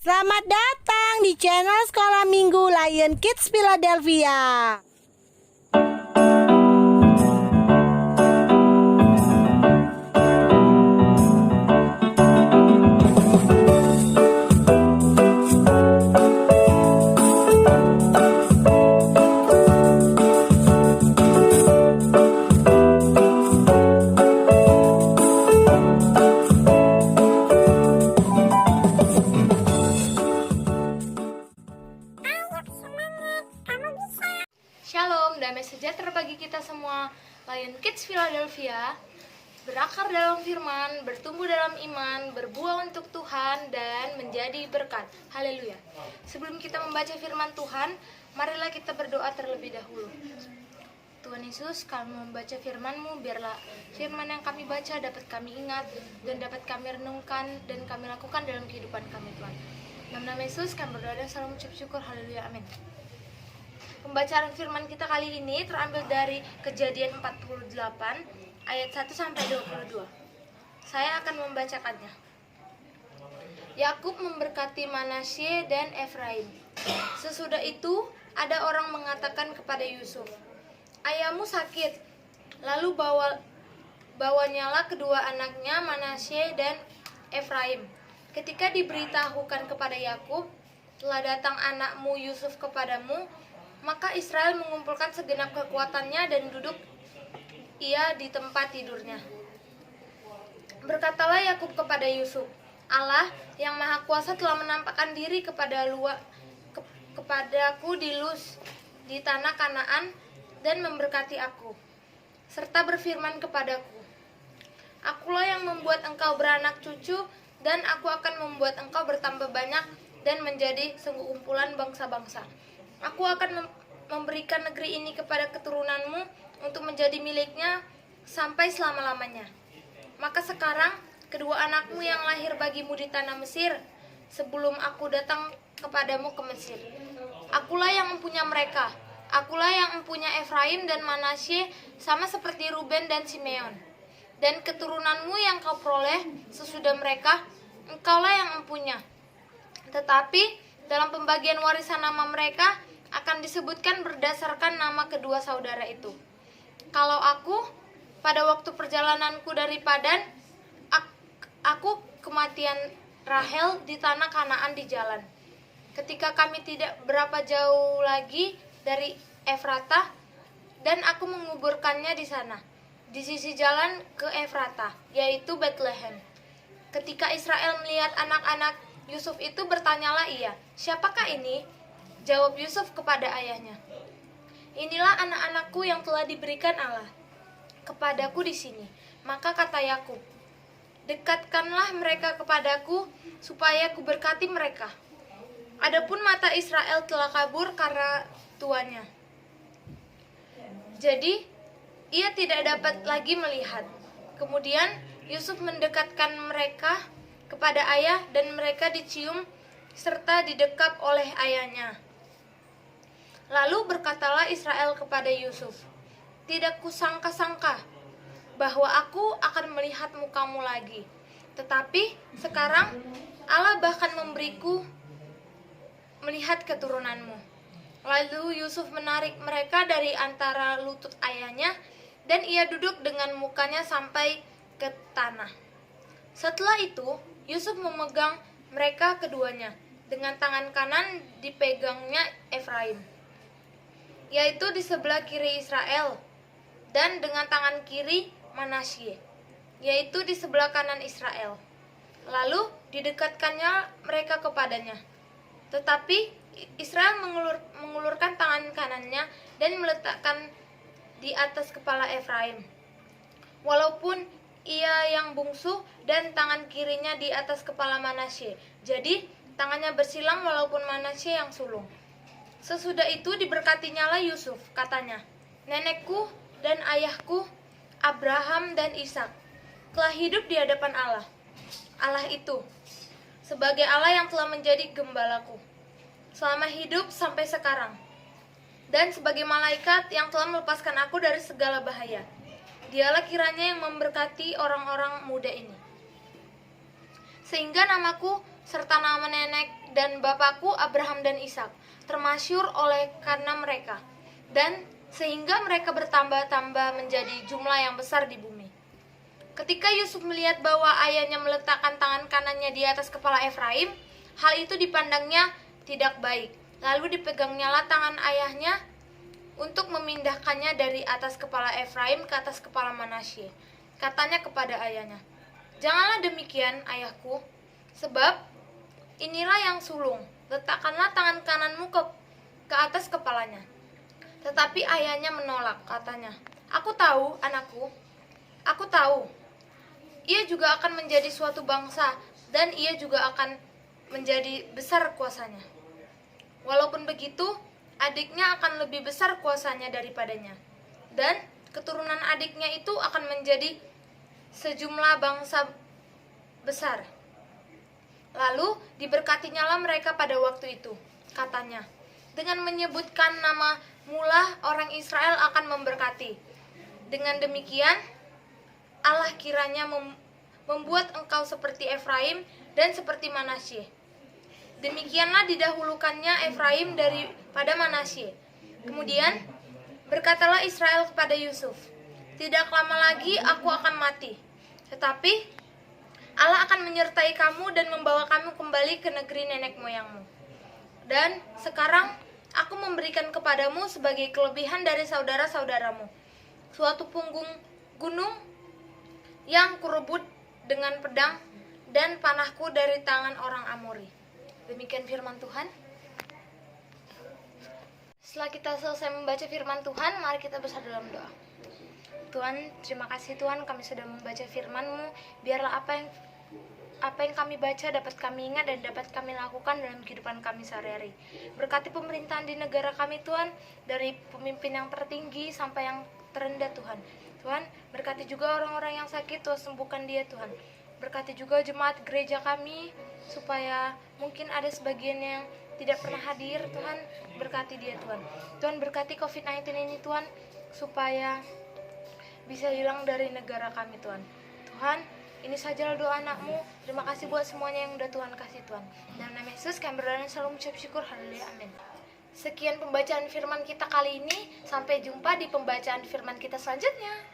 Selamat datang di channel Sekolah Minggu Lion Kids Philadelphia. Shalom, damai sejahtera bagi kita semua. Lion Kids Philadelphia berakar dalam firman, bertumbuh dalam iman, berbuah untuk Tuhan, dan menjadi berkat. Haleluya. Sebelum kita membaca firman Tuhan, marilah kita berdoa terlebih dahulu. Tuhan Yesus, kami membaca firman-Mu, biarlah firman yang kami baca dapat kami ingat, dan dapat kami renungkan, dan kami lakukan dalam kehidupan kami, Tuhan. Dalam nama Yesus, kami berdoa dan selalu mengucap syukur. Haleluya, amin. Pembacaan firman kita kali ini terambil dari Kejadian 48 ayat 1 sampai 22. Saya akan membacakannya. Yakub memberkati Manasye dan Efraim. Sesudah itu ada orang mengatakan kepada Yusuf, "Ayahmu sakit." Lalu bawanyalah kedua anaknya Manasye dan Efraim. Ketika diberitahukan kepada Yakub, "Telah datang anakmu Yusuf kepadamu," maka Israel mengumpulkan segenap kekuatannya dan duduk ia di tempat tidurnya. Berkatalah Yakub kepada Yusuf, "Allah yang Maha Kuasa telah menampakkan diri kepadaku di Luz di tanah Kanaan dan memberkati aku, serta berfirman kepadaku, 'Akulah yang membuat engkau beranak cucu, dan aku akan membuat engkau bertambah banyak dan menjadi sekumpulan bangsa-bangsa. Aku akan memberikan negeri ini kepada keturunanmu untuk menjadi miliknya sampai selama-lamanya.' Maka sekarang kedua anakmu yang lahir bagimu di tanah Mesir, sebelum aku datang kepadamu ke Mesir, akulah yang mempunyai mereka. Akulah yang mempunyai Efraim dan Manasye, sama seperti Ruben dan Simeon. Dan keturunanmu yang kau peroleh sesudah mereka, engkaulah yang mempunyai. Tetapi dalam pembagian warisan nama mereka akan disebutkan berdasarkan nama kedua saudara itu. Kalau aku, pada waktu perjalananku dari Padan, aku kematian Rahel di tanah Kanaan di jalan. Ketika kami tidak berapa jauh lagi dari Efratah, dan aku menguburkannya di sana, di sisi jalan ke Efratah, yaitu Bethlehem. Ketika Israel melihat anak-anak Yusuf itu, bertanyalah ia, 'Siapakah ini?' Jawab Yusuf kepada ayahnya, 'Inilah anak-anakku yang telah diberikan Allah kepadaku di sini.' Maka kata Yakub, 'Dekatkanlah mereka kepadaku, supaya kuberkati mereka.' Adapun mata Israel telah kabur karena tuannya, jadi ia tidak dapat lagi melihat. Kemudian Yusuf mendekatkan mereka kepada ayah, dan mereka dicium serta didekap oleh ayahnya. Lalu berkatalah Israel kepada Yusuf, 'Tidak kusangka-sangka bahwa aku akan melihat mukamu lagi. Tetapi sekarang Allah bahkan memberiku melihat keturunanmu.' Lalu Yusuf menarik mereka dari antara lutut ayahnya, dan ia duduk dengan mukanya sampai ke tanah. Setelah itu Yusuf memegang mereka keduanya, dengan tangan kanan dipegangnya Efraim, yaitu di sebelah kiri Israel, dan dengan tangan kiri Manasye, yaitu di sebelah kanan Israel. Lalu didekatkannya mereka kepadanya. Tetapi Israel mengulurkan tangan kanannya dan meletakkan di atas kepala Efraim, walaupun ia yang bungsu, dan tangan kirinya di atas kepala Manasye. Jadi tangannya bersilang walaupun Manasye yang sulung. Sesudah itu diberkatinyalah Yusuf, katanya, 'Nenekku dan ayahku Abraham dan Ishak telah hidup di hadapan Allah. Allah itu sebagai Allah yang telah menjadi gembalaku selama hidup sampai sekarang, dan sebagai malaikat yang telah melepaskan aku dari segala bahaya. Dialah kiranya yang memberkati orang-orang muda ini, sehingga namaku serta nama nenek dan bapakku Abraham dan Ishak, termasyhur oleh karena mereka, dan sehingga mereka bertambah-tambah menjadi jumlah yang besar di bumi. Ketika Yusuf melihat bahwa ayahnya meletakkan tangan kanannya di atas kepala Efraim, hal itu dipandangnya tidak baik. Lalu dipegangnyalah tangan ayahnya untuk memindahkannya dari atas kepala Efraim ke atas kepala Manasye. Katanya kepada ayahnya, "Janganlah demikian, ayahku, sebab inilah yang sulung. Letakkanlah tangan kananmu ke atas kepalanya." Tetapi ayahnya menolak, katanya, "Aku tahu, anakku, aku tahu. Ia juga akan menjadi suatu bangsa, dan ia juga akan menjadi besar kuasanya. Walaupun begitu, adiknya akan lebih besar kuasanya daripadanya, dan keturunan adiknya itu akan menjadi sejumlah bangsa besar." Lalu diberkatinyalah mereka pada waktu itu, katanya, dengan menyebutkan nama mula orang Israel akan memberkati. Dengan demikian, Allah kiranya membuat engkau seperti Efraim dan seperti Manasye. Demikianlah didahulukannya Efraim daripada Manasye. Kemudian berkatalah Israel kepada Yusuf, "Tidak lama lagi aku akan mati, tetapi Allah akan menyertai kamu dan membawa kamu kembali ke negeri nenek moyangmu. Dan sekarang aku memberikan kepadamu sebagai kelebihan dari saudara-saudaramu suatu punggung gunung yang kurebut dengan pedang dan panahku dari tangan orang Amori." Demikian firman Tuhan. Setelah kita selesai membaca firman Tuhan, mari kita bersatu dalam doa. Tuhan, terima kasih Tuhan, kami sudah membaca firman-Mu. Biarlah apa yang kami baca dapat kami ingat dan dapat kami lakukan dalam kehidupan kami sehari-hari. Berkati pemerintahan di negara kami Tuhan, dari pemimpin yang tertinggi sampai yang terendah Tuhan. Tuhan, berkati juga orang-orang yang sakit, Tuhan sembuhkan dia Tuhan. Berkati juga jemaat gereja kami, supaya mungkin ada sebagian yang tidak pernah hadir, Tuhan, berkati dia Tuhan. Tuhan, berkati COVID-19 ini Tuhan, supaya bisa hilang dari negara kami Tuhan. Tuhan, ini sajalah doa anak-Mu. Terima kasih buat semuanya yang udah Tuhan kasih Tuhan. Dalam nama Yesus kami berdoa dan selalu mengucap syukur. Haleluya, amin. Sekian pembacaan firman kita kali ini. Sampai jumpa di pembacaan firman kita selanjutnya.